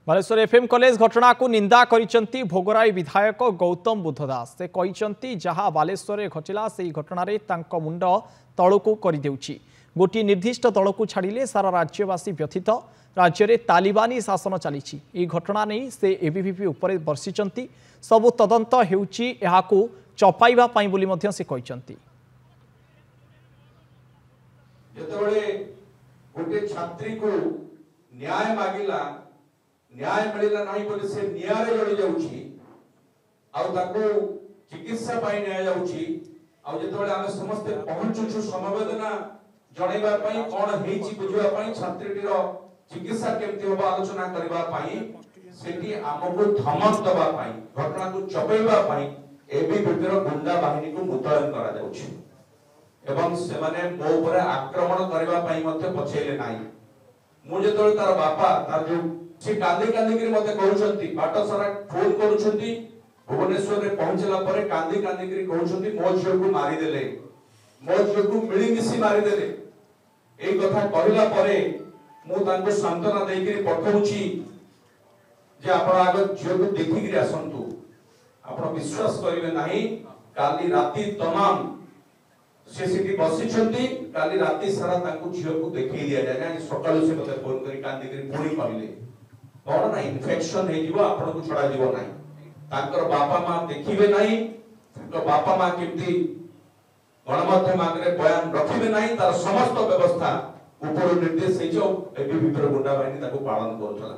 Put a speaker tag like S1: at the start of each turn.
S1: Baleshwar FM college घटना को निंदा करिसेंती भोगराई विधायक गौतम बुद्ध दास से कहिसेंती जहां बालेश्वर रे घटिला से घटना रे तांको मुंड तळको करि देउची गोटी निर्दिष्ट दल को छाड़िले सारा राज्यवासी व्यथित राज्य रे तालिबानी शासन चली ई घटना नहीं से एबीवीपी उपरे बर्षिचंती सबु तदंत हेउची एहाकू चपाइबा पई बोली मध्य से कहिसेंती
S2: जेतबेले गोटे छात्री को न्याय मागिला न्याय मिलला नहीं बोली से न्याय जड़ी जाउची आउ ताको चिकित्सा पाई न्याय जाउची आउ जेतबेले आमे समस्त पहुंचुछु समवेदना जणैबा पई कोन हेची बुझवा पई छात्रीटीर चिकित्सा केमती होबा आलोचना करबा पई सेठी हमको धमक दबा पई घटना को चपेबा पई एबीवीपी रो गुंडा बाहिनी को मुतयन करा जाउची एवं से माने मो ऊपर आक्रमण करबा पई मते पछेले नाही मु जेतबेले तार बापा तार जो से कांदी कांदी के मते कहउछंती बाट सारा फोन करूछंती भुवनेश्वर रे पहुंचला परे कांदी कांदी के कहउछंती मो झियो को मारी देले मो झियो को मिली मिसी मारी देले एई कथा कहला परे मु तांको सांत्वना देई के पठौछि जे आपण आग झियो को देखि के आसंतु आपण विश्वास करिवे नाही काली राती तमाम से सिटी बसिछंती काली राती सारा तांको झियो को देखि दिया जाय ना सकाळु से मते फोन करी कांदी के पुणी कहले कोन ना इन्फेक्शन हे जीवो आपण को छडा जीवो नाही तांकर बापा मां देखिबे नाही तांकर बापा मां केमती गणमाध्यम आगे बयान रखिबे नाही तार समस्त व्यवस्था ऊपर निर्देश हे जो एबीवीपी गुंडा बाहिनी ताको पालन करथला।